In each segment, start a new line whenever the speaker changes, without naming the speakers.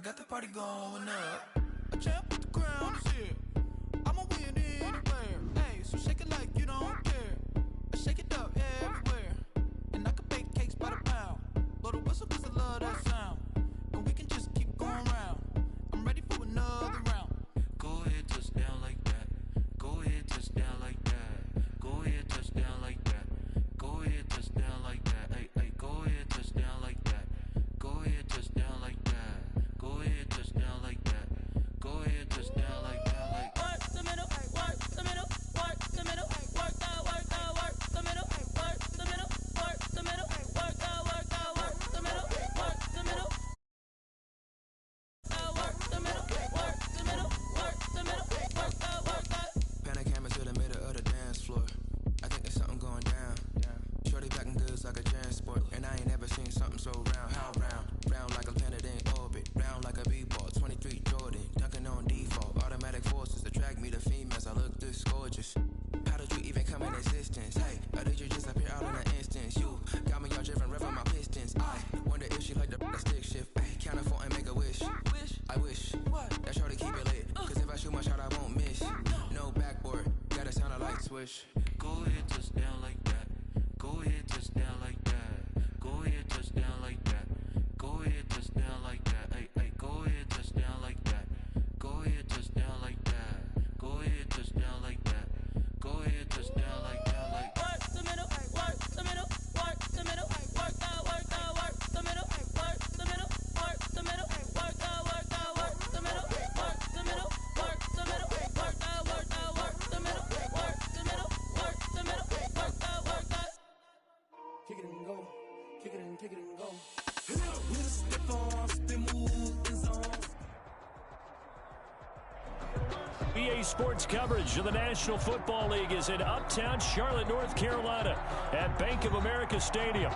got the party going up. A champ with the crown is here. I'ma win anywhere. Hey, so shake it like you don't care. I shake it up everywhere. And I can bake cakes by the pound. Blow the whistle cause I love that sound. And we can just keep going round. I'm ready for another round. Go ahead, touch down like that. Go ahead, touch down like that. Go ahead, touch down like that. Go ahead, touch down like that. Hey, hey, go ahead, touch down like that. Go ahead, touch down like that. Go ahead, touch down like that. Go ahead, touch down like that. Like work the middle, work the middle, work the middle, work that, work the middle, work the middle, work the middle, work that, work the middle, work the middle, work the middle, work the middle, work the middle, work that. Panic hammer to the middle of the dance floor. I think there's something going down. Shorty packing goods like a transport, and I ain't never seen something so round. How round? Round like a planet in orbit, round like a b-ball. 23 Jordan, dunking on default. Automatic forces attract me to females. I look this gorgeous. How did you even come in existence? Hey, or did you just appear out in an instance? You got me all driven, revving my pistons. I wonder if she like the stick shift. Ay, count a four and make a wish. I wish that shorty keep it lit. Cause if I shoot my shot, I won't miss. No backboard, gotta sound a light switch. Go ahead, touch down like that. Go ahead, touch down like that. Go ahead, touch down like that. Go ahead, touch down like that. Hey, hey, go ahead, touch down like that. Go ahead, touch down like that. Go ahead, touch down like that. Go ahead, touch down like that. Like work the middle, work the middle, work the middle, work that, work the middle, work the middle, work the middle, work that, work the middle, work the middle, work the middle, work that, work the middle, work the middle, work the middle, work that. Kick it and go, kick it and go. With a step on, spin move in zone.
EA Sports coverage of the National Football League is in uptown Charlotte, North Carolina at Bank of America Stadium.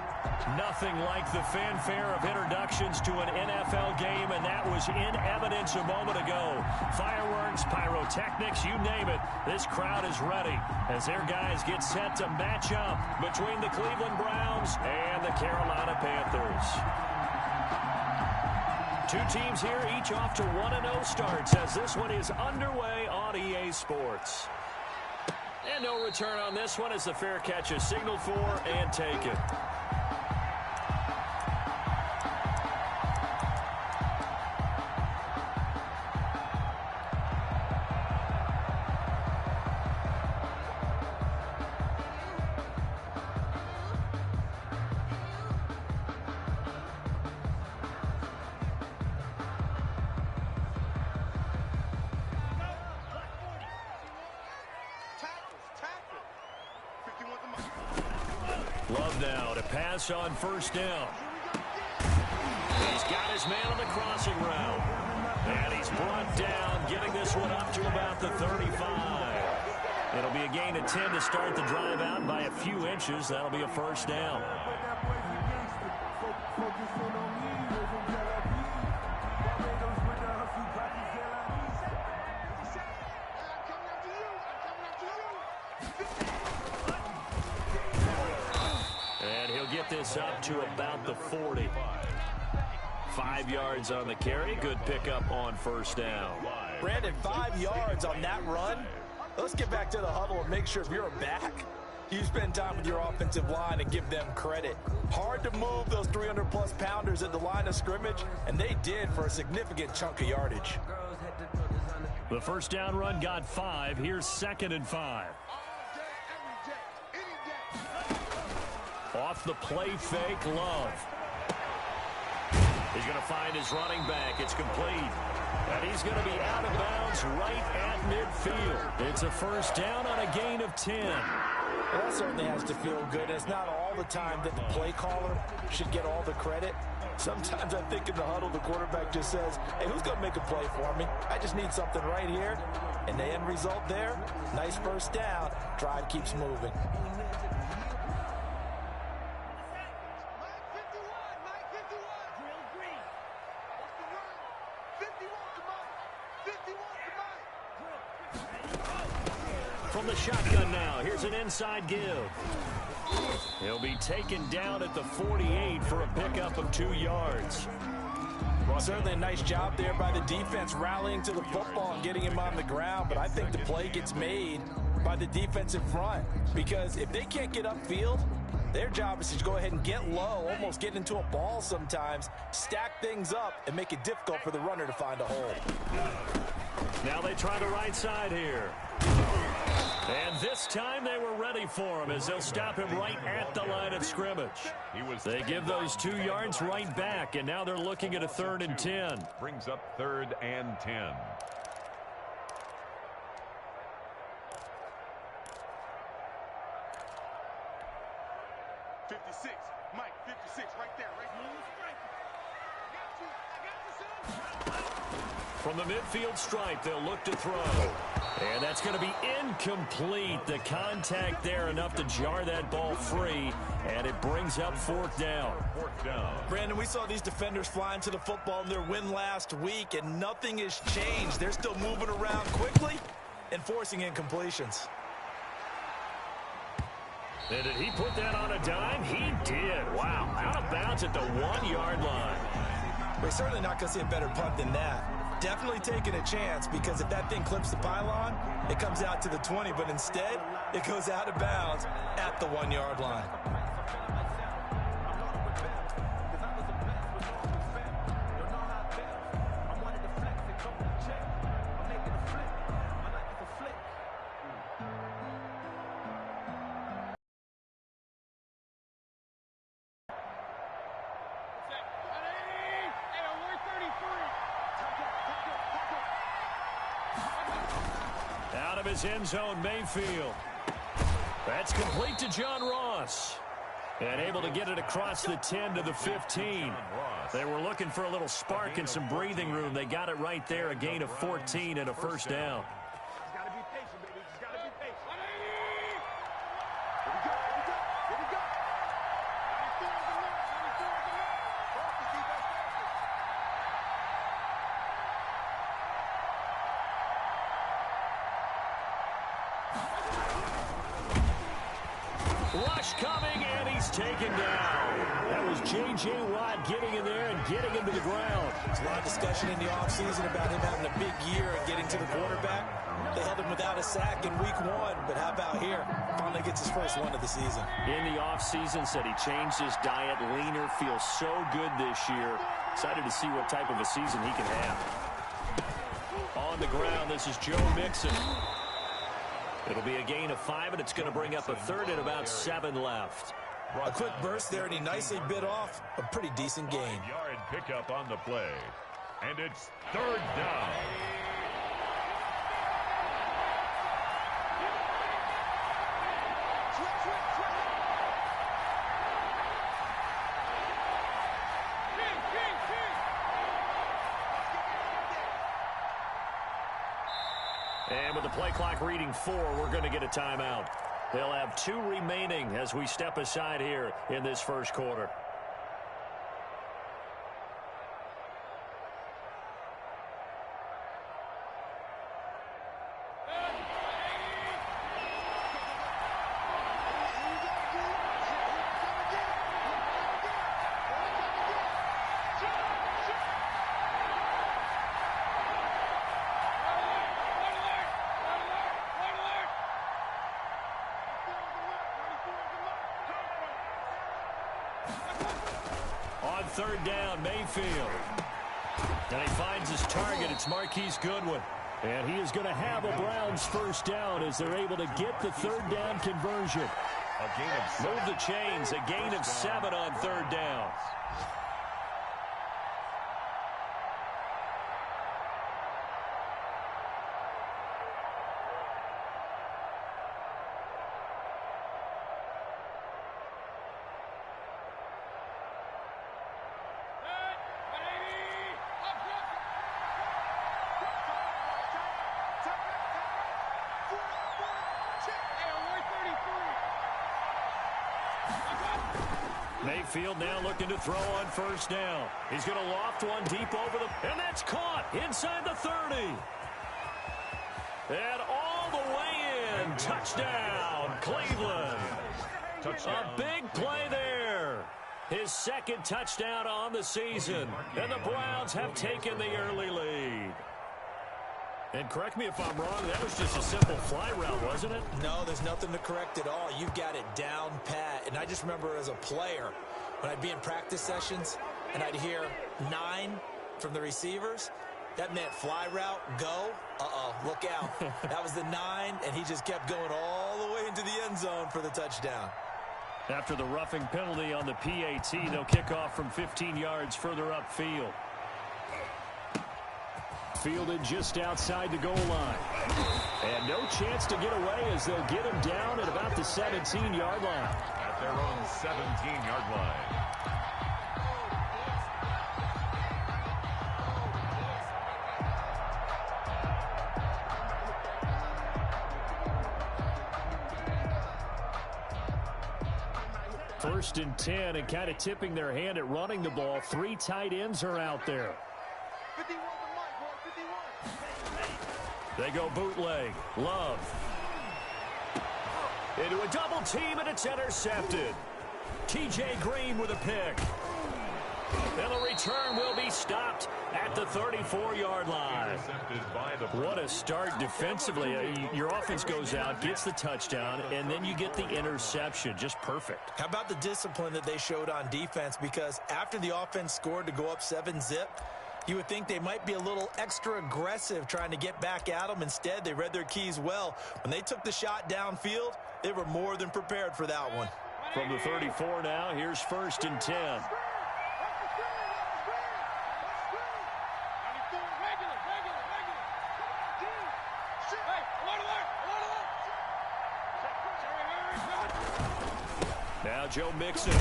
Nothing like the fanfare of introductions to an NFL game, and that was in evidence a moment ago. Fireworks, pyrotechnics, you name it. This crowd is ready as their guys get set to match up between the Cleveland Browns and the Carolina Panthers. Two teams here, each off to 1-0 starts as this one is underway on EA Sports. And no return on this one as the fair catch is signaled for and taken. Love now to pass on first down. He's got his man on the crossing route. And he's brought down, getting this one up to about the 35. It'll be a gain of 10 to start the drive out by a few inches. That'll be a first down. Get this up to about the 40. 5 yards on the carry. Good pickup on first down.
Brandon, 5 yards on that run. Let's get back to the huddle and make sure if you're back, you spend time with your offensive line and give them credit. Hard to move those 300-plus pounders at the line of scrimmage, and they did for a significant chunk of yardage.
The first down run got 5. Here's 2nd and 5. Off the play fake, Love. He's going to find his running back. It's complete. And he's going to be out of bounds right at midfield. It's a first down on a gain of 10.
Well, that certainly has to feel good. It's not all the time that the play caller should get all the credit. Sometimes I think in the huddle, the quarterback just says, hey, who's going to make a play for me? I just need something right here. And the end result there, nice first down. Drive keeps moving.
From the shotgun now, here's an inside give. He'll be taken down at the 48 for a pickup of 2 yards.
Certainly a nice job there by the defense rallying to the football and getting him on the ground, but I think the play gets made by the defense in front, because if they can't get upfield, their job is to go ahead and get low, almost get into a ball sometimes, stack things up, and make it difficult for the runner to find a hole.
Now they try the right side here. And this time they were ready for him as they'll stop him right at the line of scrimmage. They give those 2 yards right back, and now they're looking at a 3rd and 10.
Brings up 3rd and 10.
From the midfield stripe, they'll look to throw. And that's going to be incomplete. The contact there enough to jar that ball free, and it brings up 4th down.
Brandon, we saw these defenders flying to the football in their win last week, and nothing has changed. They're still moving around quickly and forcing incompletions.
And did he put that on a dime? He did. Wow. Out of bounds at the 1-yard line.
We're certainly not going to see a better punt than that. Definitely taking a chance, because if that thing clips the pylon, it comes out to the 20, but instead, it goes out of bounds at the 1-yard line.
Out of his end zone, Mayfield. That's complete to John Ross. And able to get it across the 10 to the 15. They were looking for a little spark and some breathing room. They got it right there, a gain of 14 and a 1st down. Rush coming, and he's taken down. That was J.J. Watt getting in there and getting him to the ground.
There's a lot of discussion in the offseason about him having a big year and getting to the quarterback. They held him without a sack in week 1, but how about here? Finally gets his first one of the season.
In the offseason, said he changed his diet, leaner, feels so good this year. Excited to see what type of a season he can have. On the ground, this is Joe Mixon. It'll be a gain of 5, and it's going to bring up a 3rd and about 7 left.
A quick burst there, and he nicely bit off a pretty decent gain.
5-yard pickup on the play. And it's 3rd down.
And with the play clock reading 4, we're going to get a timeout. They'll have 2 remaining as we step aside here in this first quarter. On 3rd down, Mayfield. And he finds his target. It's Marquise Goodwin. And he is going to have a Browns first down as they're able to get the 3rd down conversion. Move the chains. A gain of 7 on 3rd down. Mayfield now looking to throw on 1st down. He's going to loft one deep over the... And that's caught inside the 30. And all the way in. Touchdown, Cleveland. A big play there. His second touchdown on the season. And the Browns have taken the early lead. And correct me if I'm wrong, that was just a simple fly route, wasn't it?
No, there's nothing to correct at all. You've got it down pat. And I just remember as a player, when I'd be in practice sessions and I'd hear 9 from the receivers, that meant fly route, go, look out. That was the 9, and he just kept going all the way into the end zone for the touchdown.
After the roughing penalty on the PAT, they'll kick off from 15 yards further upfield. Fielded just outside the goal line. And no chance to get away as they'll get him down at about the 17-yard line.
At their own 17-yard line.
First and 10, and kind of tipping their hand at running the ball. 3 tight ends are out there. They go bootleg. Love. Into a double team, and it's intercepted. TJ Green with a pick. And the return will be stopped at the 34-yard line. What a start defensively. Your offense goes out, gets the touchdown, and then you get the interception. Just perfect.
How about the discipline that they showed on defense? Because after the offense scored to go up 7-zip, you would think they might be a little extra aggressive trying to get back at them. Instead, they read their keys well. When they took the shot downfield, they were more than prepared for that one.
From the 34 now, here's first and 10. Now Joe Mixon.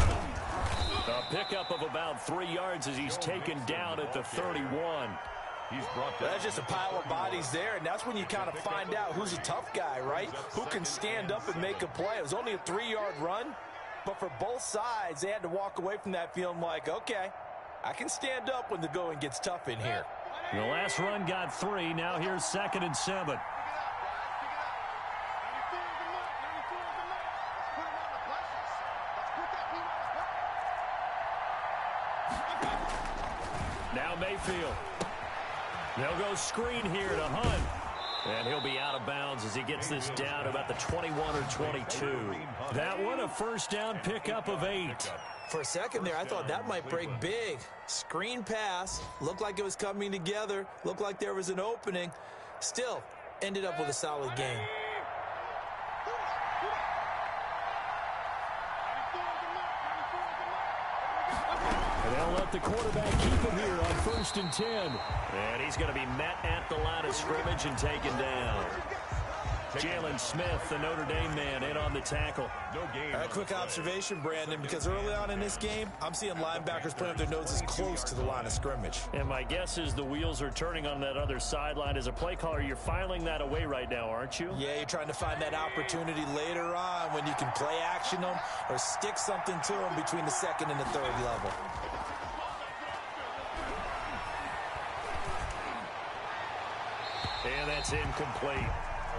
A pickup of about 3 yards as he's taken down at the 31.
He's brought down.
That's just a pile of bodies there, and that's when you kind of find out who's a tough guy, right? Who can stand up and make a play. It was only a 3-yard run, but for both sides, they had to walk away from that feeling like, okay, I can stand up when the going gets tough in here.
The last run got 3. Now here's 2nd and 7. Now Mayfield. They'll go screen here to Hunt. And he'll be out of bounds as he gets this down about the 21 or 22. That one a first down pickup of 8.
For a second there, I thought that might break big. Screen pass. Looked like it was coming together. Looked like there was an opening. Still, ended up with a solid game.
And they'll let the quarterback keep it here on first and 10. And he's going to be met at the line of scrimmage and taken down. Jalen Smith, the Notre Dame man, in on the tackle.
A quick observation, Brandon, because early on in this game, I'm seeing linebackers playing with their noses close to the line of scrimmage.
And my guess is the wheels are turning on that other sideline. As a play caller, you're filing that away right now, aren't you?
Yeah, you're trying to find that opportunity later on when you can play action them or stick something to them between the 2nd and the 3rd level.
And that's incomplete.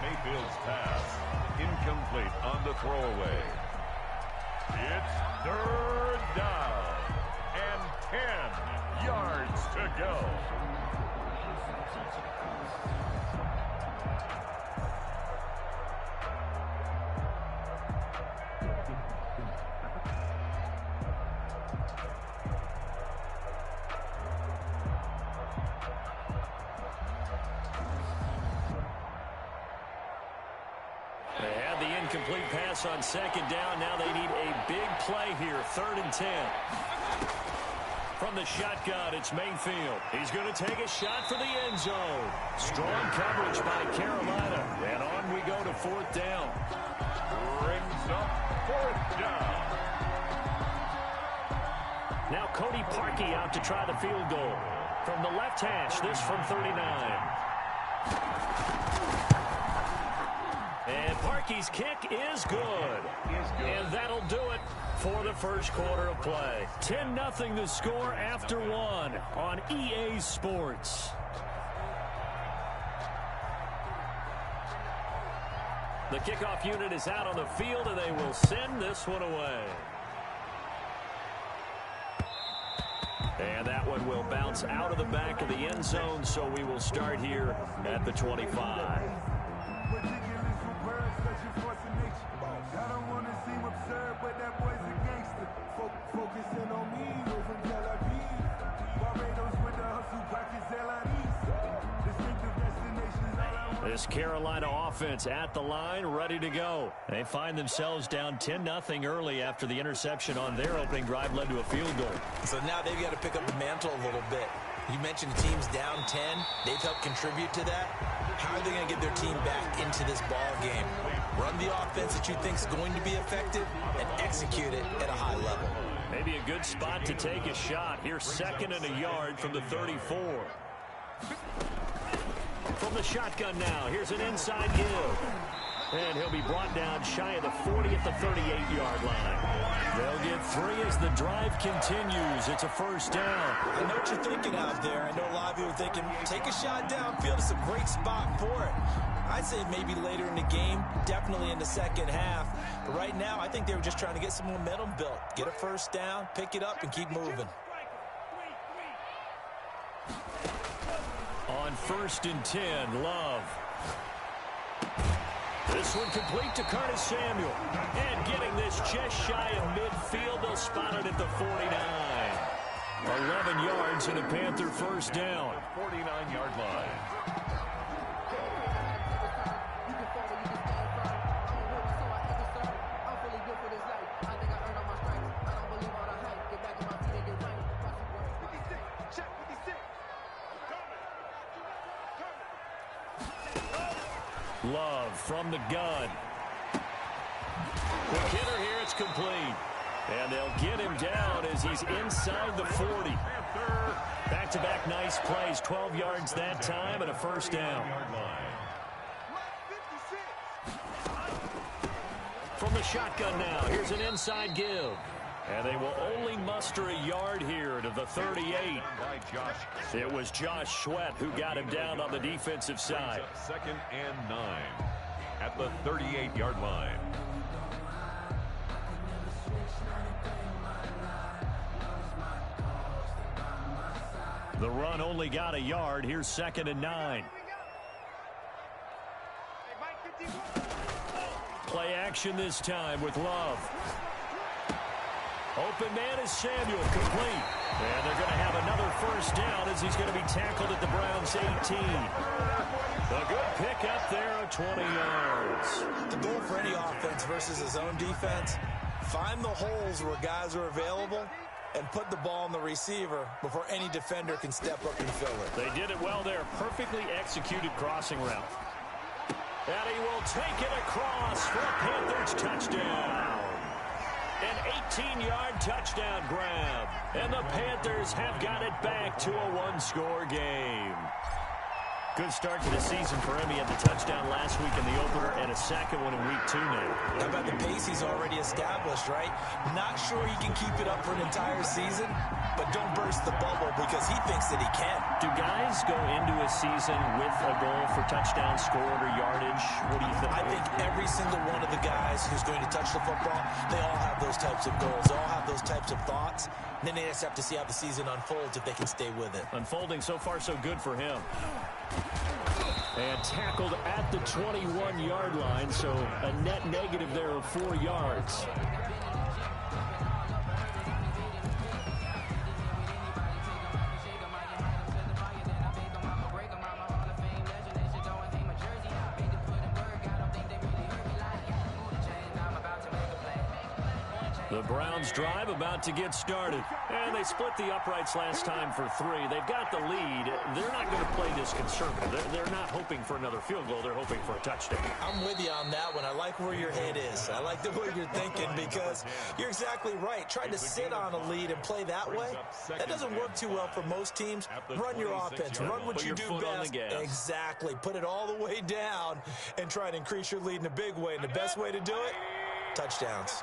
Mayfield's pass incomplete on the throwaway. It's 3rd down and 10 yards to go.
Incomplete pass on 2nd down. Now they need a big play here. 3rd and 10. From the shotgun, it's Mayfield. He's going to take a shot for the end zone. Strong coverage by Carolina. And on we go to 4th down.
Brings up 4th down.
Now Cody Parkey out to try the field goal. From the left hash, this from 39. And Parkey's kick is good. And that'll do it for the first quarter of play. 10-0 the score after 1 on EA Sports. The kickoff unit is out on the field, and they will send this one away. And that one will bounce out of the back of the end zone, so we will start here at the 25. This Carolina offense at the line, ready to go. They find themselves down 10-0 early after the interception on their opening drive led to a field goal.
So now they've got to pick up the mantle a little bit. You mentioned the team's down 10. They've helped contribute to that. How are they going to get their team back into this ball game? Run the offense that you think is going to be effective and execute it at a high level.
Maybe a good spot to take a shot. Here's 2nd and a yard from the 34. From the shotgun now, here's an inside give. And he'll be brought down shy of the 40 at the 38-yard line. They'll get 3 as the drive continues. It's a first down.
I know what you're thinking out there. I know a lot of you are thinking, take a shot downfield. It's a great spot for it. I'd say maybe later in the game, definitely in the second half. But right now, I think they were just trying to get some momentum built. Get a first down, pick it up, and keep moving.
On 1st and 10, Love. This one complete to Curtis Samuel. And getting this just shy of midfield, they'll spot it at the 49. 11 yards and a Panther first down.
49-yard line.
Love from the gun. Quick hitter here, it's complete. And they'll get him down as he's inside the 40. Back-to-back nice plays, 12 yards that time and a first down. From the shotgun now, here's an inside give. And they will only muster a yard here to the 38. It was Josh Sweat who got him down on the defensive side.
2nd and 9 at the 38-yard line.
The run only got a yard. Here's 2nd and 9. Play action this time with Love. Open man is Samuel, complete. And they're going to have another first down as he's going to be tackled at the Browns' 18. A good pickup there of 20 yards.
The goal for any offense versus his own defense, find the holes where guys are available and put the ball on the receiver before any defender can step up and fill it.
They did it well there. Perfectly executed crossing route. And he will take it across for a Panthers touchdown. An 18-yard touchdown grab. And the Panthers have got it back to a one-score game. Good start to the season for him. He had the touchdown last week in the opener and a second one in week 2 now.
How about the pace he's already established, right? Not sure he can keep it up for an entire season, but don't burst the bubble because he thinks that he can.
Do guys go into a season with a goal for touchdown scored or yardage? What do you think?
I think every single one of the guys who's going to touch the football, they all have those types of goals. They all have those types of thoughts. And then they just have to see how the season unfolds if they can stay with it.
Unfolding so far so good for him. And tackled at the 21-yard line, so a net negative there of 4 yards. The Browns drive about to get started. And they split the uprights last time for 3. They've got the lead. They're not going to play this conservative. They're not hoping for another field goal. They're hoping for a touchdown.
I'm with you on that one. I like where your head is. I like the way you're thinking because you're exactly right. Trying to sit on a lead and play that way, that doesn't work too well for most teams. Run your offense. Run what you do best. Exactly. Put it all the way down and try to increase your lead in a big way. And the best way to do it, touchdowns.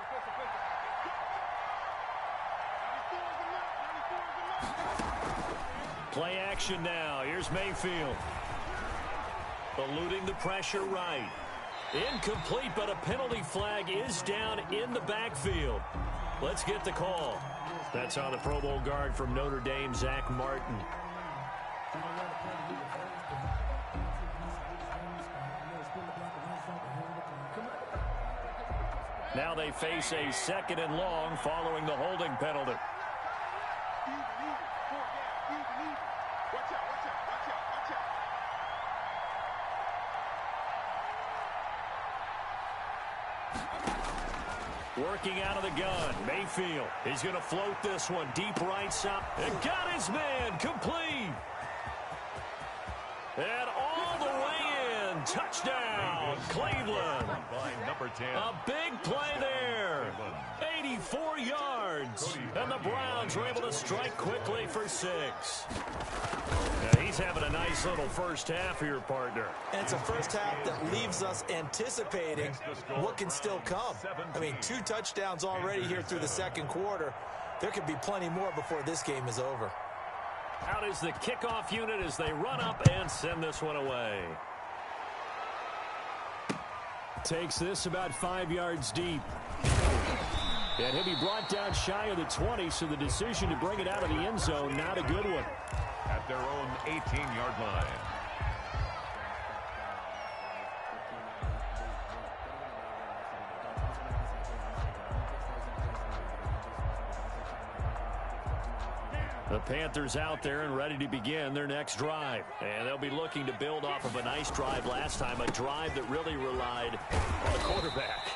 Play action now. Here's Mayfield. Eluding the pressure right. Incomplete, but a penalty flag is down in the backfield. Let's get the call. That's on the Pro Bowl guard from Notre Dame, Zach Martin. Now they face a 2nd and long following the holding penalty. Working out of the gun, Mayfield. He's going to float this one deep right side. And got his man complete. And all the way in. Touchdown, Cleveland.
Number 10.
A big play there. 84 yards. And the Browns were able to strike quickly for 6. Yeah, he's having a nice little first half here, partner.
And it's a first half that leaves us anticipating what can still come. I mean, 2 touchdowns already here through the second quarter. There could be plenty more before this game is over.
Out is the kickoff unit as they run up and send this one away. Takes this about 5 yards deep. And he'll be brought down shy of the 20, so the decision to bring it out of the end zone, not a good one.
At their own 18-yard line.
The Panthers out there and ready to begin their next drive. And they'll be looking to build off of a nice drive last time, a drive that really relied on the quarterback.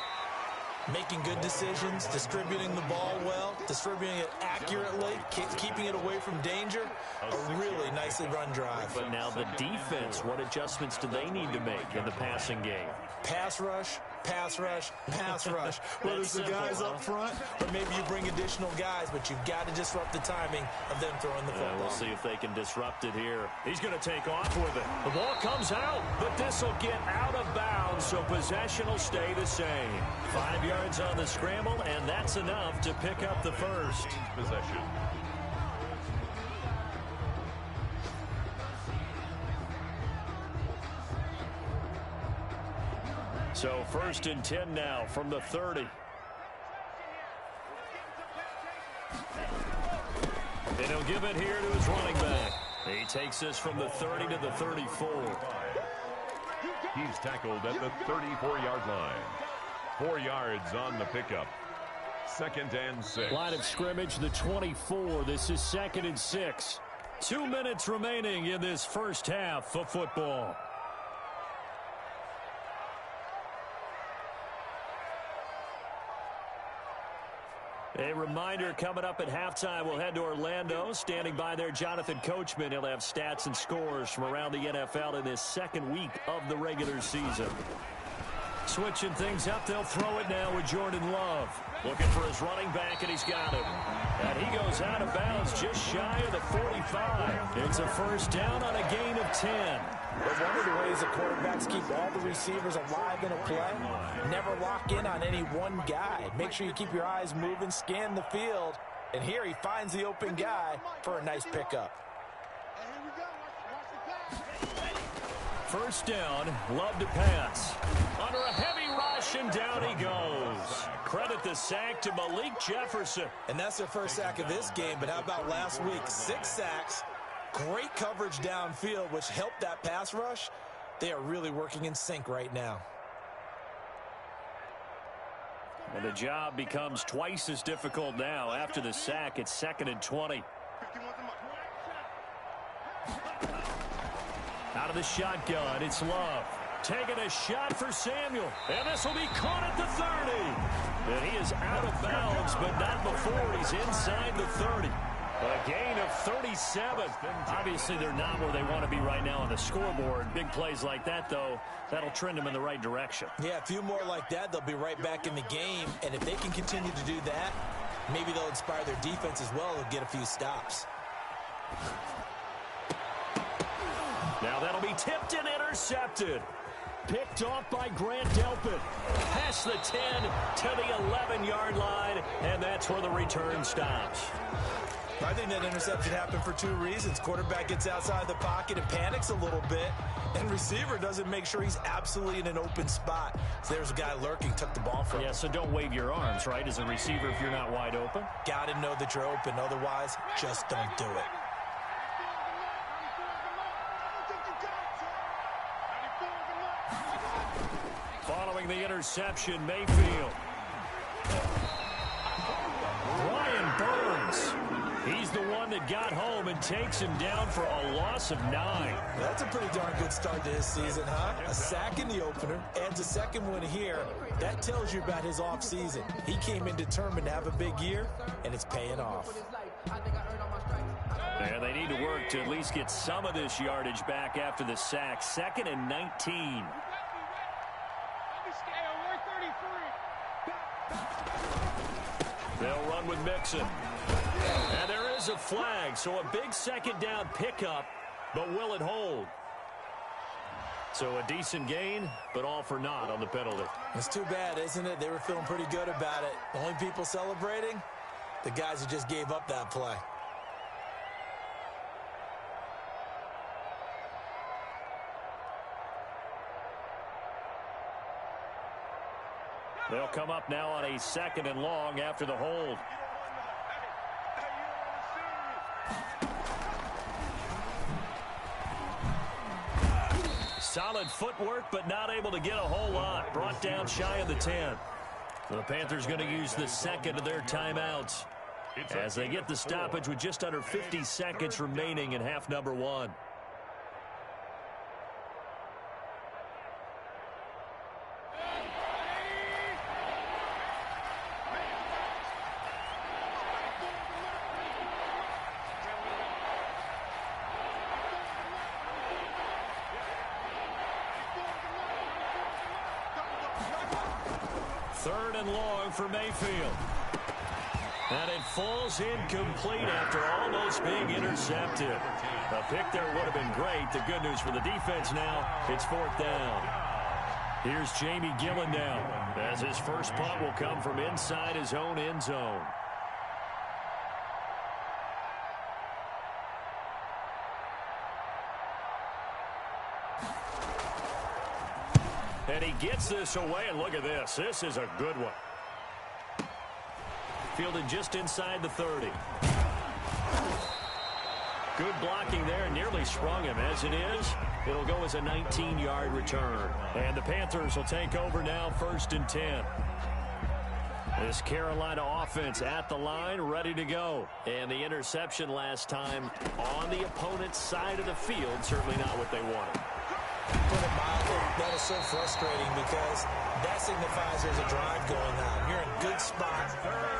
Making good decisions, distributing the ball well, distributing it accurately, keeping it away from danger. A really nicely run drive.
But now the defense, what adjustments do they need to make in the passing game?
Pass rush, pass rush, pass rush. Whether it's the guys up front or maybe you bring additional guys, but you've got to disrupt the timing of them throwing the football.
We'll see if they can disrupt it here. He's going to take off with it. The ball comes out, but this will get out of bounds, so possession will stay the same. 5 yards on the scramble, and that's enough to pick up the first.
Possession.
So 1st and 10 now from the 30. And he'll give it here to his running back. He takes this from the 30 to the 34.
He's tackled at the 34-yard line. 4 yards on the pickup. 2nd and 6.
Line of scrimmage, the 24. This is 2nd and 6. 2 minutes remaining in this first half of football. A reminder, coming up at halftime, we'll head to Orlando. Standing by there, Jonathan Coachman. He'll have stats and scores from around the NFL in this second week of the regular season. Switching things up, they'll throw it now with Jordan Love. Looking for his running back, and he's got it. And he goes out of bounds just shy of the 45. It's a first down on a gain of 10.
But one of the ways the quarterbacks keep all the receivers alive in a play, never lock in on any one guy. Make sure you keep your eyes moving, scan the field. And here he finds the open guy for a nice pickup.
First down, Love to pass. Under a heavy rush, and down he goes. Credit the sack to Malik Jefferson.
And that's their first sack of this game, but how about last week? 6 sacks, great coverage downfield, which helped that pass rush. They are really working in sync right now.
And the job becomes twice as difficult now. After the sack, it's 2nd and 20. Out of the shotgun, it's Love. Taking a shot for Samuel. And this will be caught at the 30. And he is out of bounds, but not before he's inside the 30. A gain of 37. Obviously, they're not where they want to be right now on the scoreboard. Big plays like that, though, that'll trend them in the right direction.
Yeah, a few more like that, they'll be right back in the game. And if they can continue to do that, maybe they'll inspire their defense as well and get a few stops.
Now that'll be tipped and intercepted. Picked off by Grant Delpit. Past the 10 to the 11-yard line, and that's where the return stops.
I think that interception happened for two reasons. Quarterback gets outside the pocket and panics a little bit, and receiver doesn't make sure he's absolutely in an open spot. So there's a guy lurking, took the ball from him.
Yeah, so don't wave your arms, right, as a receiver if you're not wide open.
Got to know that you're open. Otherwise, just don't do it.
Following the interception, Mayfield. Brian Burns. He's the one that got home and takes him down for a loss of 9.
That's a pretty darn good start to his season, huh? A sack in the opener, adds a second one here. That tells you about his offseason. He came in determined to have a big year, and it's paying off.
And they need to work to at least get some of this yardage back after the sack. 2nd and 19. They'll run with Mixon. And there is a flag, so a big second down pickup, but will it hold? So a decent gain, but all for naught on the penalty.
It's too bad, isn't it? They were feeling pretty good about it. The only people celebrating, the guys who just gave up that play.
They'll come up now on a 2nd and long after the hold. Solid footwork, but not able to get a whole lot. Brought down shy of the 10. The Panthers going to use the second of their timeouts as they get the stoppage with just under 50 seconds remaining in half number 1. Third and long for Mayfield. And it falls incomplete after almost being intercepted. A pick there would have been great. The good news for the defense now, it's 4th down. Here's Jamie Gillen now, as his first punt will come from inside his own end zone. And he gets this away, and look at this. This is a good one. Fielded just inside the 30. Good blocking there, nearly sprung him. As it is, it'll go as a 19-yard return. And the Panthers will take over now, 1st and 10. This Carolina offense at the line, ready to go. And the interception last time on the opponent's side of the field, certainly not what they wanted.
Put it mildly, that is so frustrating because that signifies there's a drive going on. You're in a good spot,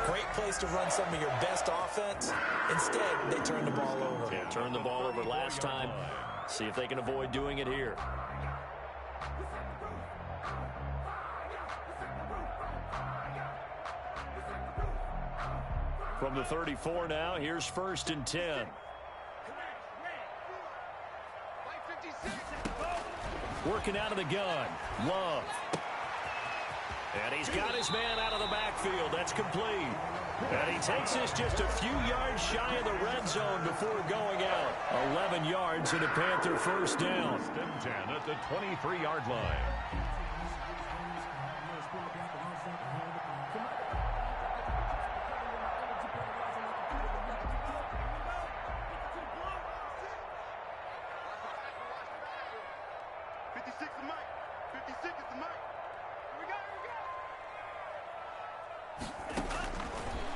great place to run some of your best offense. Instead, they turn the ball over.
Yeah, turned the ball over last time. See if they can avoid doing it here. From the 34 now, here's 1st and 10. Working out of the gun. Love. And he's got his man out of the backfield. That's complete. And he takes this just a few yards shy of the red zone before going out. 11 yards and a Panther first down.
10 at the 23-yard line.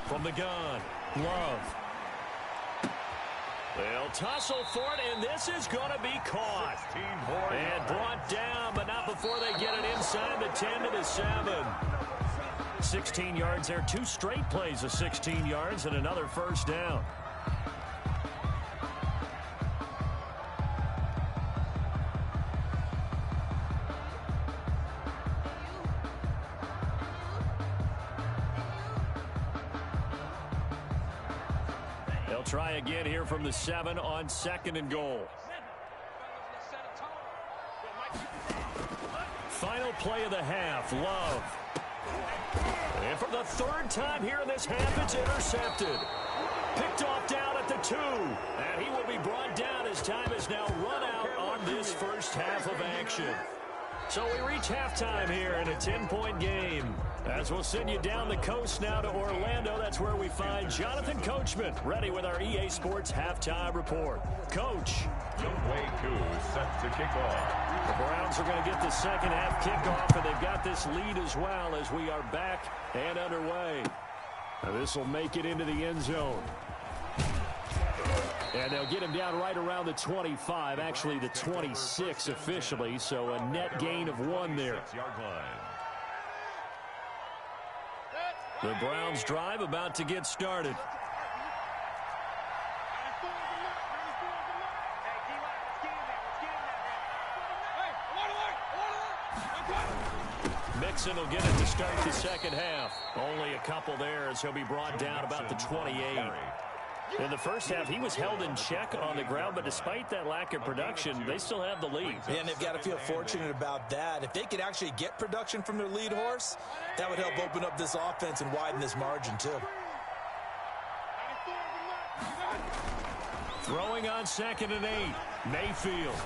From the gun, Love. They'll tussle for it, and this is going to be caught. And brought down, but not before they get it inside the 10 to the 7. 16 yards there, 2 straight plays of 16 yards and another first down. Try again here from the 7 on 2nd and goal. Final play of the half, Love. And for the 3rd time here in this half, it's intercepted. Picked off down 2. And he will be brought down as time has now run out on this first half of action. So we reach halftime here in a 10-point game. As we'll send you down the coast now to Orlando, that's where we find Jonathan Coachman ready with our EA Sports halftime report. Coach.
Youngway Koo set to kick off.
The Browns are going to get the second half kickoff, and they've got this lead as well as we are back and underway. Now this will make it into the end zone. And they'll get him down right around the 25, actually the 26 officially, so a net gain of 1 there. The Browns drive about to get started. Mixon will get it to start the second half. Only a couple there as he'll be brought down about the 28. In the first half, he was held in check on the ground, but despite that lack of production, they still have the lead.
And they've got to feel fortunate about that. If they could actually get production from their lead horse, that would help open up this offense and widen this margin, too.
Throwing on 2nd and 8, Mayfield.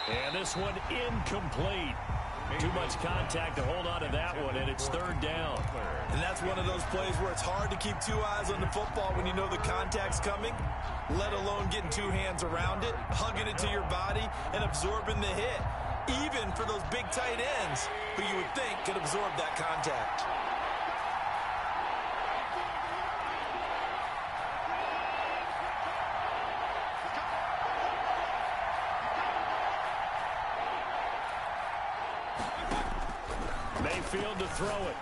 And this one incomplete. Too much contact to hold on to that one, and it's 3rd down.
And that's one of those plays where it's hard to keep 2 eyes on the football when you know the contact's coming, let alone getting 2 hands around it, hugging it to your body, and absorbing the hit, even for those big tight ends who you would think could absorb that contact.
Mayfield to throw it.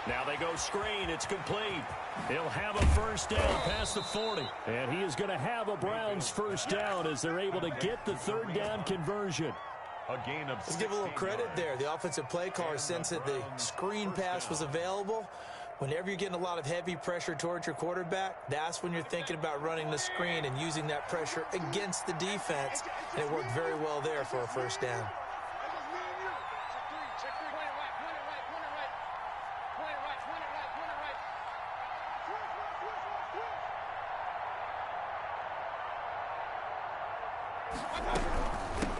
Now they go screen. It's complete. He'll have a first down past the 40. And he is going to have a Browns first down as they're able to get the 3rd down conversion.
A gain of
Let's give a little credit there. The offensive play caller sensed that the screen pass was available. Whenever you're getting a lot of heavy pressure towards your quarterback, that's when you're thinking about running the screen and using that pressure against the defense. And it worked very well there for a first down.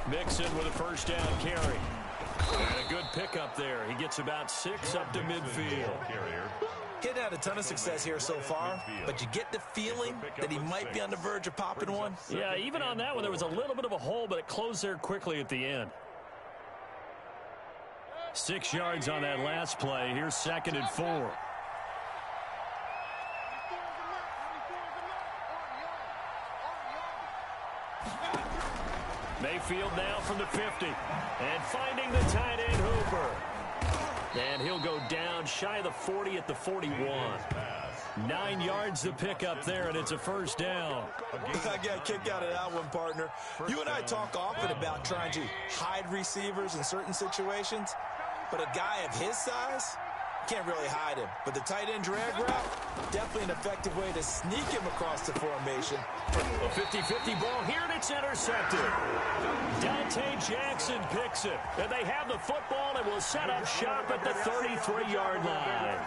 Mixon with a first down carry. And a good pickup there. He gets about 6 up to midfield.
He'd had a ton of success here so far, but you get the feeling that he might be on the verge of popping one.
Yeah, even on that one, there was a little bit of a hole, but it closed there quickly at the end. 6 yards on that last play. Here's 2nd and 4. Mayfield now from the 50. And finding the tight end Hooper. And he'll go down shy of the 40 at the 41. 9 yards to pick up there, and it's a first down.
I got a kick out of that one, partner. You and I talk often about trying to hide receivers in certain situations, but a guy of his size can't really hide him. But the tight end drag route, definitely an effective way to sneak him across the formation.
A 50-50 ball here, and it's intercepted. Dante Jackson picks it, and they have the football and will set up shop at the 33-yard line.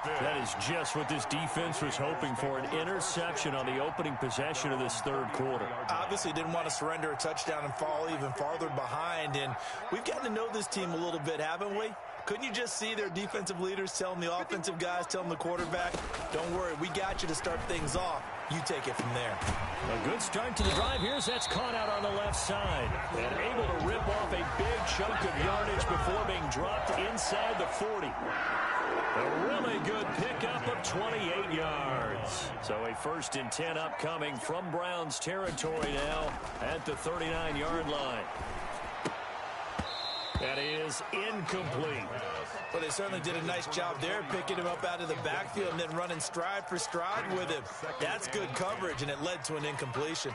That is just what this defense was hoping for, an interception on the opening possession of this 3rd quarter.
Obviously didn't want to surrender a touchdown and fall even farther behind, and we've gotten to know this team a little bit, haven't we? Couldn't you just see their defensive leaders telling the offensive guys, telling the quarterback, don't worry, we got you to start things off. You take it from there.
A good start to the drive. Here's that's caught out on the left side. And able to rip off a big chunk of yardage before being dropped inside the 40. A really good pickup of 28 yards. So a 1st and 10 upcoming from Browns territory now at the 39-yard line. That is incomplete.
Well, they certainly did a nice job there, picking him up out of the backfield and then running stride for stride with him. That's good coverage, and it led to an incompletion.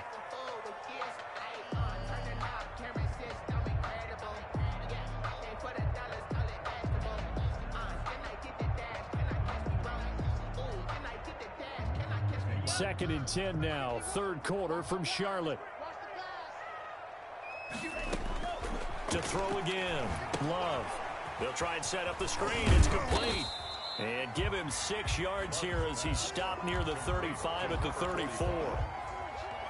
Second and 10 now, 3rd quarter from Charlotte. To throw again, Love. They'll try and set up the screen. It's complete. And give him 6 yards here as he stopped near the 35 at the 34.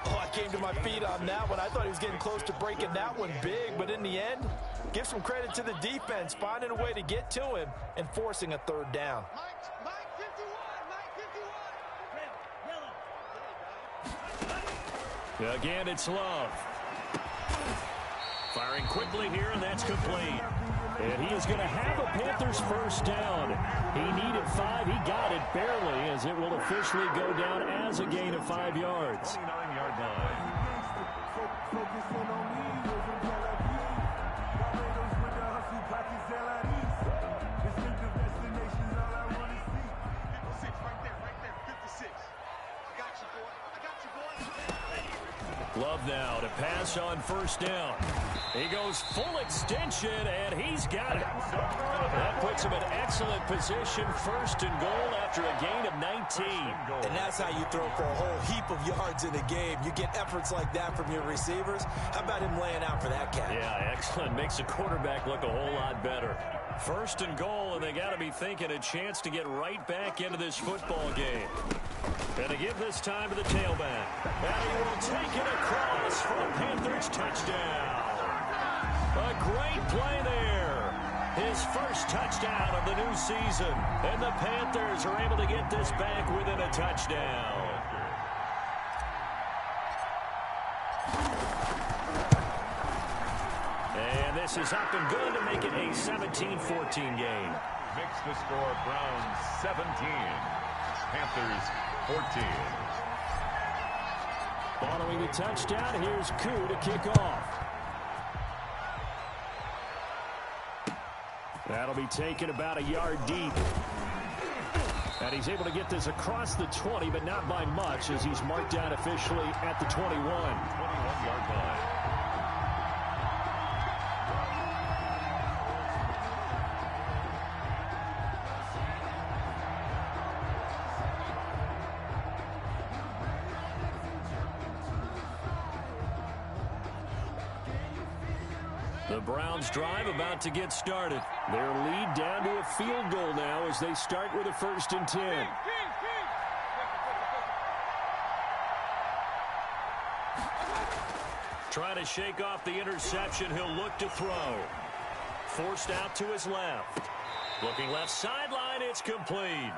Oh, I came to my feet on that one. I thought he was getting close to breaking that one big, but in the end, give some credit to the defense, finding a way to get to him and forcing a third down.
Again, it's Love. Firing quickly here, and that's complete. And he is going to have a Panthers first down. He needed 5. He got it barely, as it will officially go down as a gain of 5 yards.
29-yard line.
Love now to pass on first down. He goes full extension, and he's got it. That puts him in excellent position, first and goal after a gain of 19.
And that's how you throw for a whole heap of yards in a game. You get efforts like that from your receivers. How about him laying out for that catch?
Yeah, excellent. Makes the quarterback look a whole lot better. First and goal, and they got to be thinking a chance to get right back into this football game. And to give this time to the tailback. And he will take it across for a Panthers touchdown. A great play there. His first touchdown of the new season. And the Panthers are able to get this back within a touchdown. And this is up and good to make it a 17-14 game.
Makes the score Browns 17. Panthers 14.
Following the touchdown, here's Koo to kick off. That'll be taken about a yard deep. And he's able to get this across the 20, but not by much, as he's marked down officially at the 21.
21-yard line.
The Browns drive about to get started. Their lead down to a field goal now as they start with a 1st and 10. Trying to shake off the interception. He'll look to throw. Forced out to his left. Looking left sideline. It's complete.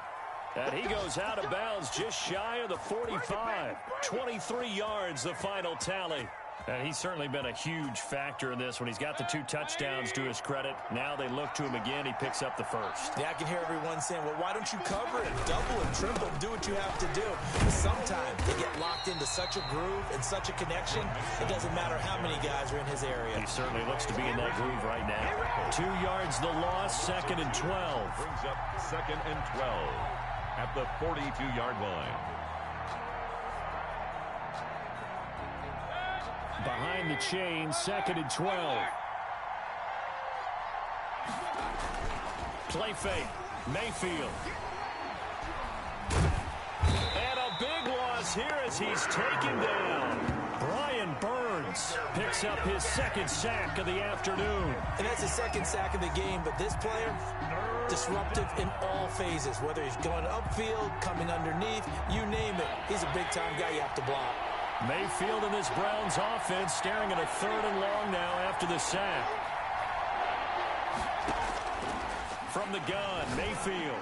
And he goes out of bounds just shy of the 45. 23 yards the final tally. And he's certainly been a huge factor in this when he's got the 2 touchdowns to his credit. Now they look to him again. He picks up the first.
Yeah, I can hear everyone saying, well, why don't you cover it? Double and triple and do what you have to do. But sometimes they get locked into such a groove and such a connection, it doesn't matter how many guys are in his area.
He certainly looks to be in that groove right now. 2 yards the loss, 2nd and 12.
Brings up 2nd and 12 at the 42-yard line.
Behind the chain, 2nd and 12. Play fake. Mayfield. And a big loss here as he's taken down. Brian Burns picks up his 2nd sack of the afternoon.
And that's his 2nd sack of the game, but this player, disruptive in all phases, whether he's going upfield, coming underneath, you name it. He's a big-time guy you have to block.
Mayfield in this Browns offense staring at a 3rd and long now after the sack. From the gun, Mayfield.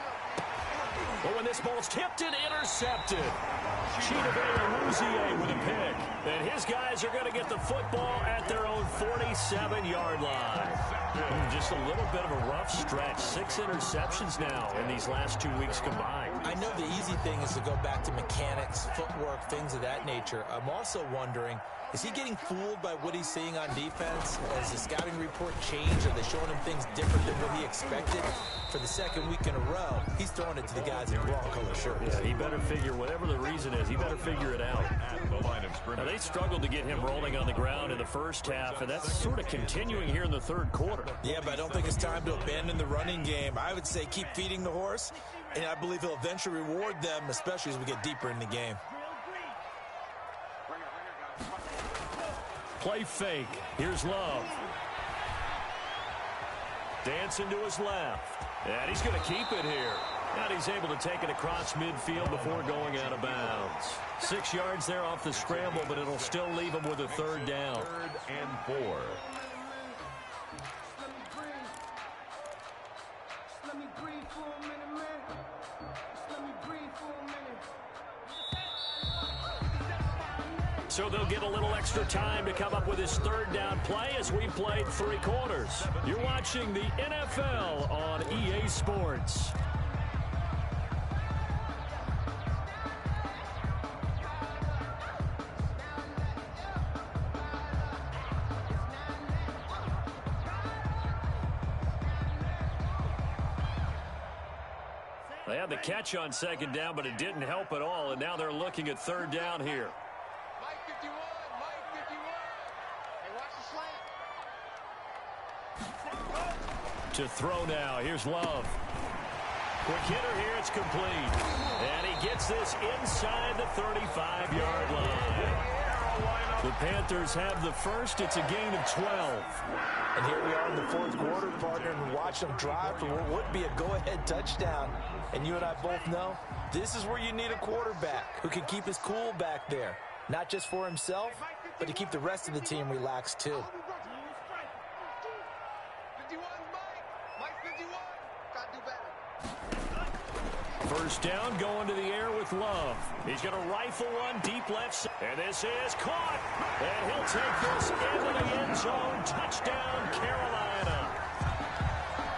But when this ball's tipped and intercepted, Chidobe with a pick. And his guys are going to get the football at their own 47-yard line. Just a little bit of a rough stretch. 6 interceptions now in these last 2 weeks combined.
I know the easy thing is to go back to mechanics, footwork, things of that nature. I'm also wondering, is he getting fooled by what he's seeing on defense? Has the scouting report changed? Are they showing him things different than what he expected? For the 2nd week in a row, he's throwing it to the guys in wrong color shirts.
Yeah, he better figure, whatever the reason is, he better figure it out.
At the line of scrimmage.
Now, they struggled to get him rolling on the ground in the first half, and that's sort of continuing here in the 3rd quarter.
Yeah, but I don't think it's time to abandon the running game. I would say keep feeding the horse, and I believe he'll eventually reward them, especially as we get deeper in the game.
Play fake. Here's Love. Dancing to his left. And he's going to keep it here. And he's able to take it across midfield before going out of bounds. 6 yards there off the scramble, but it'll still leave him with a third down.
3rd and 4.
So they'll get a little extra time to come up with his third down play as we played 3 quarters. You're watching the NFL on EA Sports. They had the catch on 2nd down, but it didn't help at all, and now they're looking at 3rd down here. To throw now. Here's Love. Quick hitter here. It's complete. And he gets this inside the 35-yard line. The Panthers have the first. It's a gain of 12.
And here we are in the 4th quarter, partner, and watch them drive for what would be a go-ahead touchdown. And you and I both know this is where you need a quarterback who can keep his cool back there. Not just for himself, but to keep the rest of the team relaxed too.
First down, going to the air with Love. He's going to rifle one deep left side. And this is caught. And he'll take this into the end zone. Touchdown, Carolina.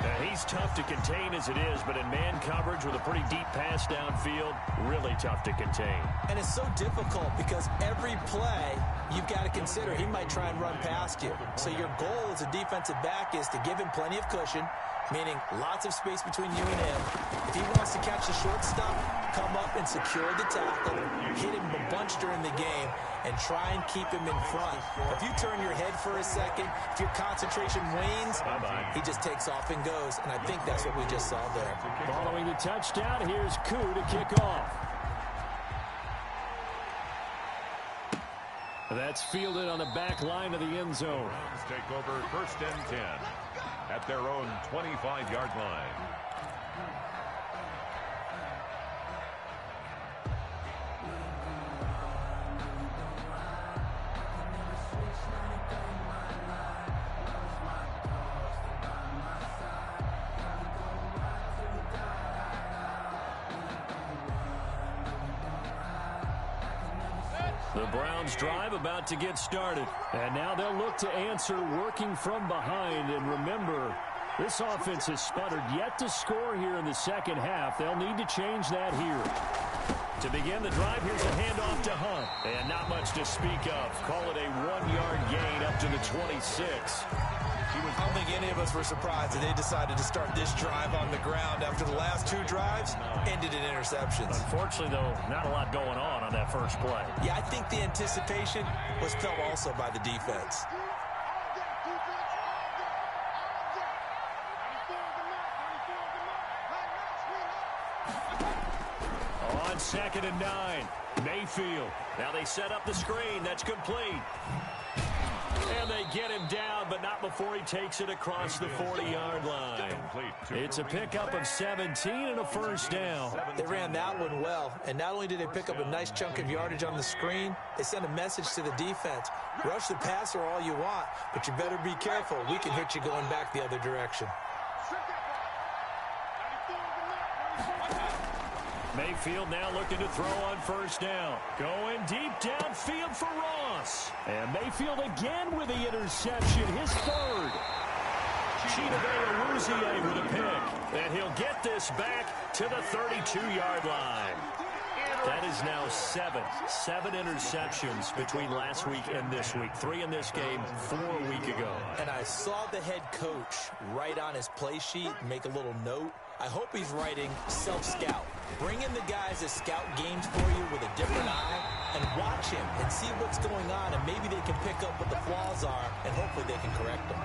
And he's tough to contain as it is, but in man coverage with a pretty deep pass downfield, really tough to contain.
And it's so difficult because every play you've got to consider he might try and run past you. So your goal as a defensive back is to give him plenty of cushion, meaning lots of space between you and him. If he wants to catch the short stuff, come up and secure the tackle, hit him a bunch during the game, and try and keep him in front. If you turn your head for a second, if your concentration wanes, he just takes off and goes, and I think that's what we just saw there.
Following the touchdown, here's Koo to kick off. That's fielded on the back line of the end zone.
Browns take over 1st and 10 at their own 25-yard line.
The Browns drive about to get started. And now they'll look to answer working from behind. And remember, this offense has sputtered yet to score here in the second half. They'll need to change that here. To begin the drive, here's a handoff to Hunt. And not much to speak of. Call it a 1-yard gain up to the 26.
I don't think any of us were surprised that they decided to start this drive on the ground after the last 2 drives ended in interceptions.
Unfortunately, though, not a lot going on that first play.
Yeah, I think the anticipation was felt also by the defense.
On 2nd and 9, Mayfield. Now they set up the screen. That's complete. And they get him down, but not before he takes it across the 40-yard line. It's a pickup of 17 and a first down.
They ran that one well, and not only did they pick up a nice chunk of yardage on the screen, they sent a message to the defense. Rush the passer all you want, but you better be careful. We can hit you going back the other direction.
Mayfield now looking to throw on first down. Going deep downfield for Ross. And Mayfield again with the interception, his third. Chidobe with a pick. And he'll get this back to the 32-yard line. That is now 7 interceptions between last week and this week. 3 in this game, 4 a week ago.
And I saw the head coach write on his play sheet, make a little note. I hope he's writing self-scout. Bring in the guys that scout games for you with a different eye and watch him and see what's going on, and maybe they can pick up what the flaws are, and hopefully they can correct them.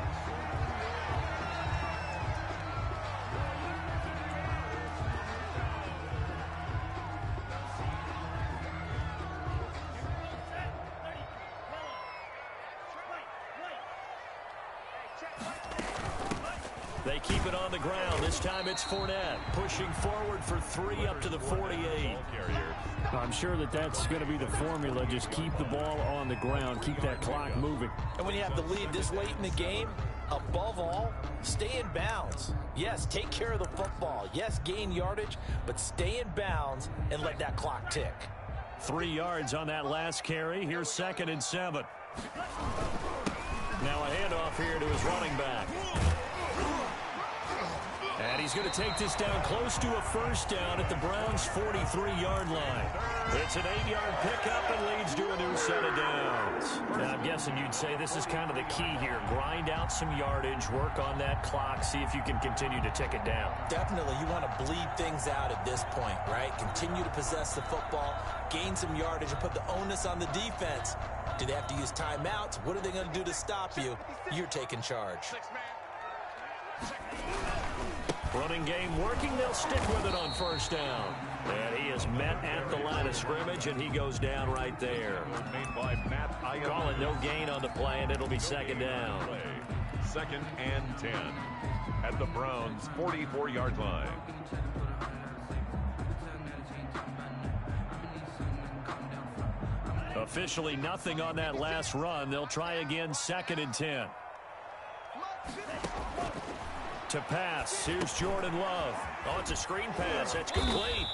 They keep it on the ground. This time it's Fournette pushing forward for 3 up to the 48.
I'm sure that's going to be the formula. Just keep the ball on the ground. Keep that clock moving.
And when you have the lead this late in the game, above all, stay in bounds. Yes, take care of the football. Yes, gain yardage, but stay in bounds and let that clock tick.
3 yards on that last carry. Here's 2nd and 7. Now a handoff here to his running back. And he's going to take this down close to a first down at the Browns' 43-yard line. It's an 8-yard pickup and leads to a new set of downs. Now, I'm guessing you'd say this is kind of the key here. Grind out some yardage, work on that clock, see if you can continue to tick it down.
Definitely, you want to bleed things out at this point, right? Continue to possess the football, gain some yardage, and put the onus on the defense. Do they have to use timeouts? What are they going to do to stop you? You're taking charge.
Running game working. They'll stick with it on first down. And he is met at the line of scrimmage, and he goes down right there. Call it no gain on the play, and it'll be 2nd down.
2nd and 10 at the Browns' 44-yard line.
Officially nothing on that last run. They'll try again, 2nd and 10. To pass, here's Jordan Love. Oh, it's a screen pass. That's complete.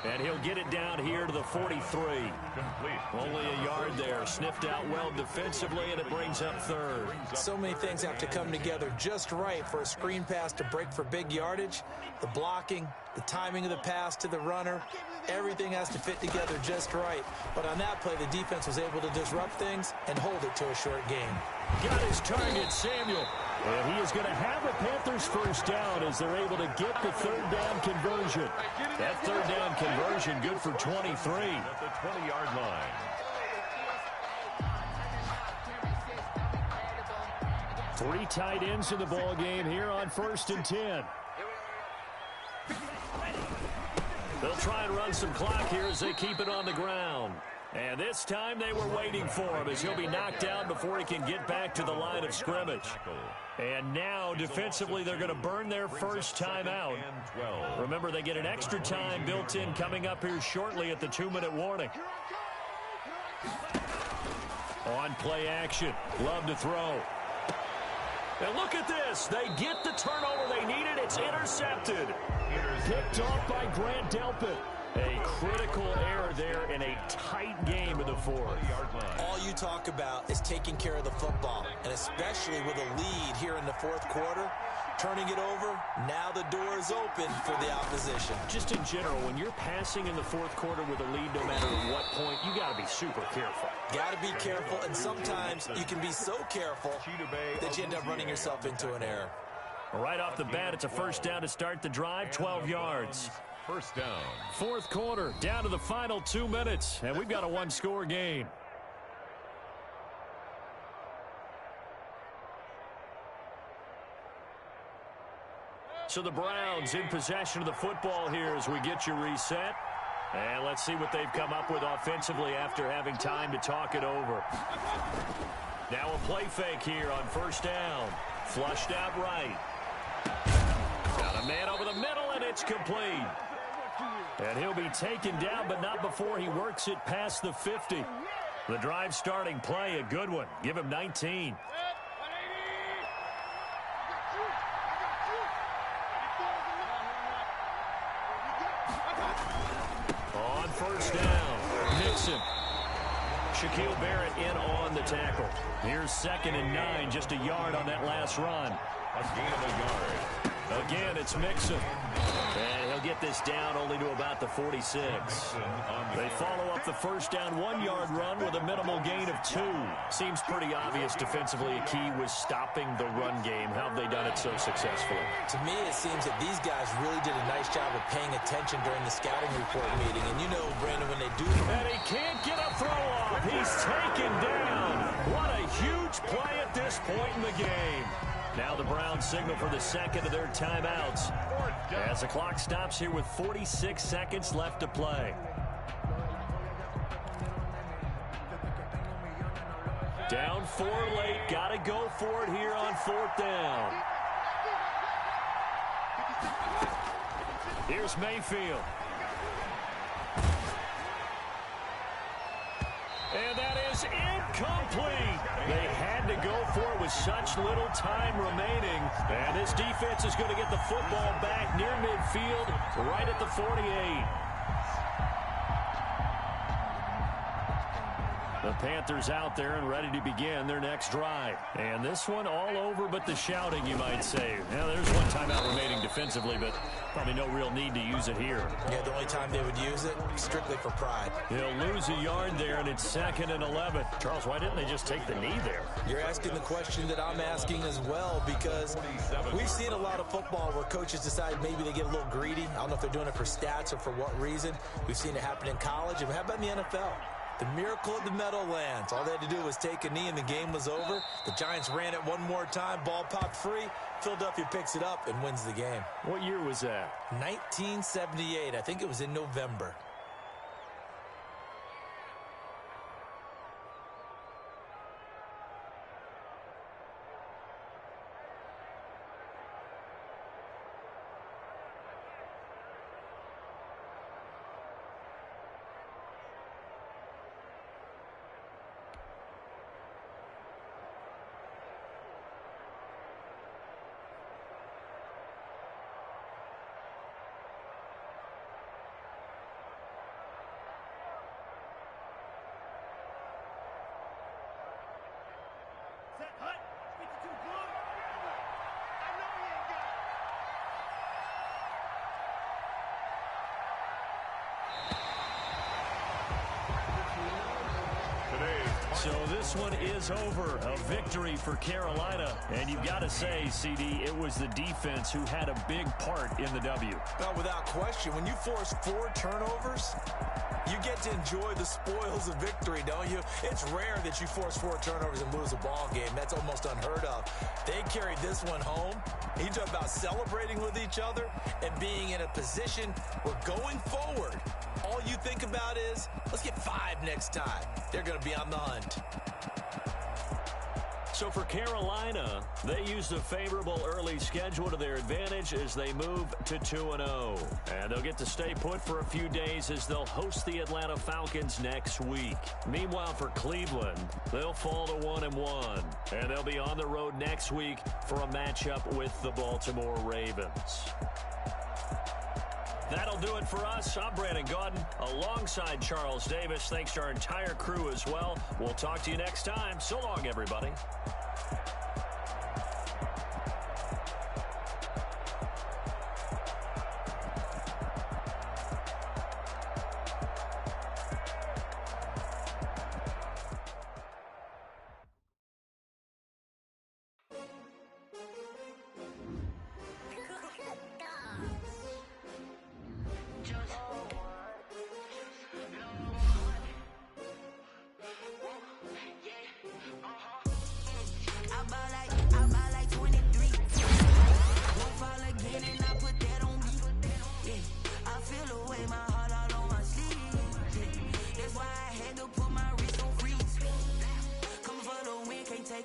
And he'll get it down here to the 43.
Complete.
Only a yard there. Sniffed out well defensively, and it brings up 3rd.
So many things have to come together just right for a screen pass to break for big yardage. The blocking, the timing of the pass to the runner, everything has to fit together just right. But on that play, the defense was able to disrupt things and hold it to a short gain.
Got his target, Samuel. And he is going to have a Panthers first down as they're able to get the 3rd down conversion. That 3rd down conversion good for 23.
At the 20-yard line.
Three tight ends in the ball game here on 1st and 10. They'll try and run some clock here as they keep it on the ground. And this time they were waiting for him as he'll be knocked down before he can get back to the line of scrimmage. And now defensively they're going to burn their first time out. Remember, they get an extra time built in coming up here shortly at the 2-minute warning. On play action. Love to throw. And look at this. They get the turnover they needed. It's intercepted. Picked off by Grant Delpit. A critical error there in a tight game in the 4th.
All you talk about is taking care of the football, and especially with a lead here in the 4th quarter, turning it over, now the door is open for the opposition.
Just in general, when you're passing in the 4th quarter with a lead, no matter what point, you got to be super careful.
Got to be careful, and sometimes you can be so careful that you end up running yourself into an error.
Right off the bat, it's a first down to start the drive, 12 yards.
First down.
4th quarter, down to the final 2 minutes, and we've got a 1-score game. So the Browns in possession of the football here as we get you reset. And let's see what they've come up with offensively after having time to talk it over. Now a play fake here on first down. Flushed out right. Got a man over the middle, and it's complete. And he'll be taken down, but not before he works it past the 50. The drive starting play, a good one. Give him 19. On first down, Nixon. Shaquille Barrett in on the tackle. Here's 2nd and 9, just a yard on that last run.
A gain of a yard.
Again, it's Mixon. And he'll get this down only to about the 46. They follow up the first down 1-yard run with a minimal gain of 2. Seems pretty obvious defensively a key was stopping the run game. How have they done it so successfully?
To me, it seems that these guys really did a nice job of paying attention during the scouting report meeting. And you know, Brandon, when they do...
And he can't get a throw off. He's taken down. What a huge play at this point in the game. Now the Browns signal for the second of their timeouts as the clock stops here with 46 seconds left to play. Down 4 late. Got to go for it here on 4th down. Here's Mayfield. And that is incomplete. They had to go for it with such little time remaining. And this defense is going to get the football back near midfield, right at the 48. The Panthers out there and ready to begin their next drive. And this one all over but the shouting, you might say. Now, there's one timeout remaining defensively, but probably no real need to use it here.
Yeah, the only time they would use it, strictly for pride.
He'll lose a yard there, and it's 2nd and 11. Charles, why didn't they just take the knee there?
You're asking the question that I'm asking as well, because we've seen a lot of football where coaches decide maybe they get a little greedy. I don't know if they're doing it for stats or for what reason. We've seen it happen in college, and how about in the NFL? The miracle of the Meadowlands. All they had to do was take a knee and the game was over. The Giants ran it one more time. Ball popped free. Philadelphia picks it up and wins the game.
What year was that?
1978. I think it was in November.
So this one is over. A victory for Carolina. And you've got to say, CD, it was the defense who had a big part in the W.
Well, without question, when you force 4 turnovers, you get to enjoy the spoils of victory, don't you? It's rare that you force 4 turnovers and lose a ball game. That's almost unheard of. They carried this one home. You talk about celebrating with each other and being in a position where going forward, all you think about is, let's get 5 next time. They're going to be on the hunt.
So for Carolina, they used a favorable early schedule to their advantage as they move to 2-0. And they'll get to stay put for a few days as they'll host the Atlanta Falcons next week. Meanwhile, for Cleveland, they'll fall to 1-1. And they'll be on the road next week for a matchup with the Baltimore Ravens. That'll do it for us. I'm Brandon Gaudin alongside Charles Davis. Thanks to our entire crew as well. We'll talk to you next time. So long, everybody.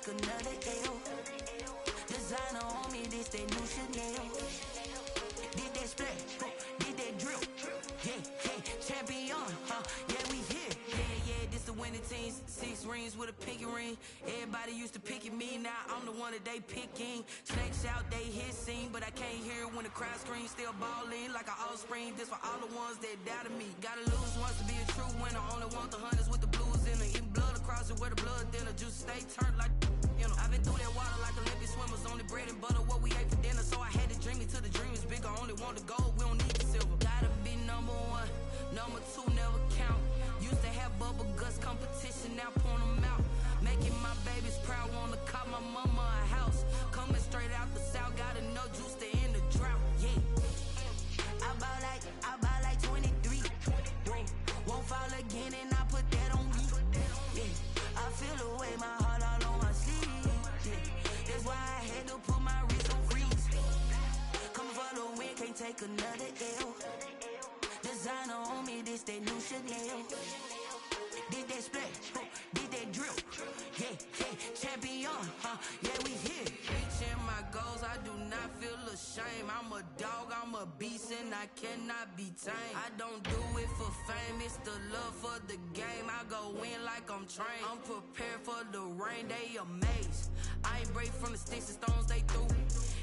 Another L. Designer on me, this that new Chanel. Did that splash, did that drill. Yeah, champion, yeah, we here. Yeah, this the winning teams. 6 rings with a pinky ring. Everybody used to pick at me, now I'm the one that they picking. Snakes out, they hit scene, but I can't hear it when the crowd screams. Still balling like an offspring. This for all the ones that doubted me. Gotta lose once to be a true winner. Only want the hunters with the blues in it. Even blood across it where the blood dinner. Juice stay turned like, you know. I've been through that water like Olympic swimmers. Only bread and butter what we ate for dinner. So I had to dream it till the dream is bigger. Only want the gold, we don't need the silver. Gotta be number 1, number 2 never count. Used to have bubble guts competition, now point them out. Making my babies proud, wanna call my mama a house. Coming straight out the south, gotta know juice to end the drought. Yeah, I bought like 23. Won't fall again and I put that on me. Yeah, I feel the way, my heart all on my sleeve. Yeah, that's why I had to put my wrist on freeze. Come for the win, can't take another L. Designer on me, this that new Chanel. Did that splash, did that drill. Yeah, champion, yeah, we here. Reaching my goals, I do not feel a shame. I'm a dog, I'm a beast, and I cannot be tamed. I don't do it for fame, it's the love for the game. I go in like I'm trained. I'm prepared for the rain, they amazed. I ain't break from the sticks and stones they threw.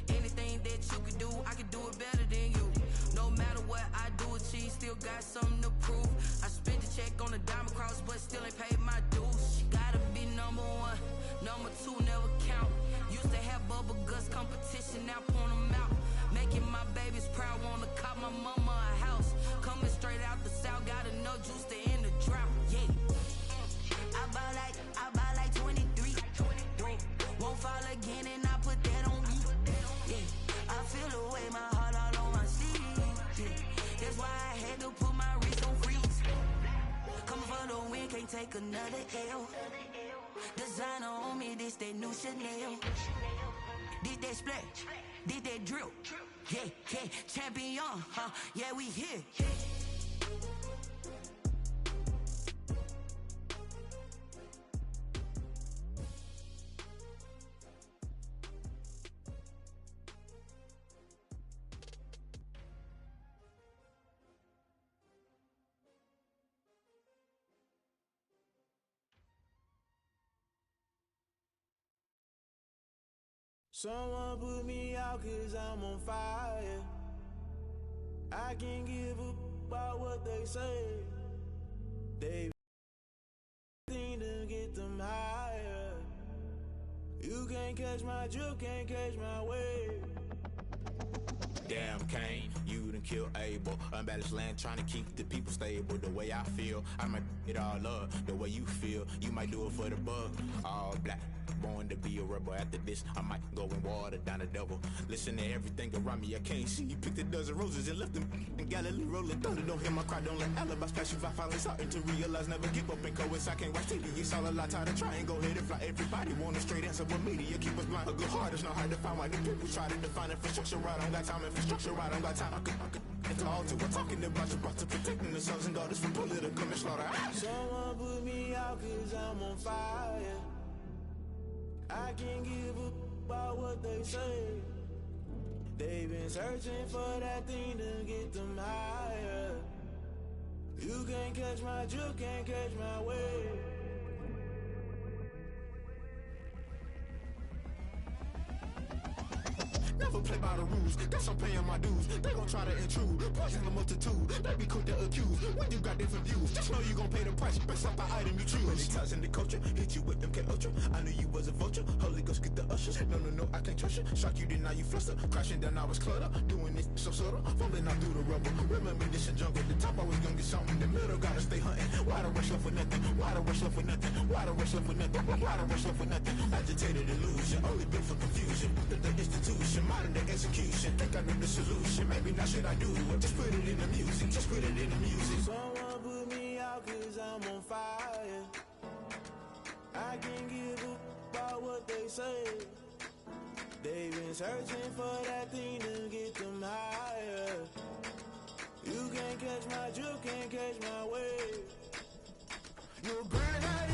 Anything that you can do, I can do it better than you. No matter what I do achieve, still got something to prove. I spent the check on the diamond cross, but still ain't paid my dues. Gotta be number one, number two never count. Used to have bubble guts competition, now point them out. Making my babies proud, wanna cop my mama a house. Coming straight out the south, got enough juice to end the drought. Yeah, I buy like 23. Won't fall again, and I put that on me. Yeah, I feel the way, my heart all on my sleeve. Yeah, that's why I had to put my wrist on freeze. Coming for the win, can't take another L. Designer on me, this that new Chanel. Did that splash, did that drill. Yeah, yeah, champion, huh? Yeah, we here.
Someone put me out 'cause I'm on fire. I can't give up about what they say. They think to get them higher. You can't catch my drift, can't catch my wave.
Damn Kane, you done killed Abel. Unbalanced land trying to keep the people stable. The way I feel, I might it all up. The way you feel, you might do it for the bug. All black, born to be a rebel. After this, I might go and water down the devil. Listen to everything around me, I can't see. Picked a dozen roses and left them in Galilee rolling thunder. Don't hear my cry, don't let alibis pass you. I finally starting to realize, never give up and coincide. I can't watch TV, it's all a lot. Tired of trying, go ahead and fly. Everybody want a straight answer, but media keep us blind. A good heart is not hard to find. Why the people try to define infrastructure right? I don't got time, infrastructure right, I don't got time. I could into all to we're talking about you, about to protecting the sons and daughters from political manslaughter.
Someone put me out 'cause I'm on fire. I can't give up about what they say. They've been searching for that thing to get them higher. You can't catch my drift, can't catch my wave.
Never play by the rules, guess I'm paying my dues. They gon' try to intrude, poison the multitude. They be quick to accuse, when you got different views. Just know you gon' pay the price, based off the item you choose. Many times in the culture, hit you with MK Ultra. I knew you was a vulture, Holy Ghost get the ushers. No, I can't trust you. Shock you, then now you fluster. Crashing down, I was cluttered. Doing this so subtle, falling out through the rubble. Remember this in jungle, the top I was gonna get something. The middle gotta stay hunting. Why the rush left for nothing? Why the rush left for nothing? Why the rush left for nothing? Why the rush left for nothing? Agitated illusion, only built for confusion. The institution, modern day execution. Think I knew the solution, maybe now should I do it? Just put it in the music, just put it in the music.
Someone put me out 'cause I'm on fire. I can't give up about what they say. They've been searching for that thing to get them higher. You can't catch my drift, can't catch my wave.
You're burning out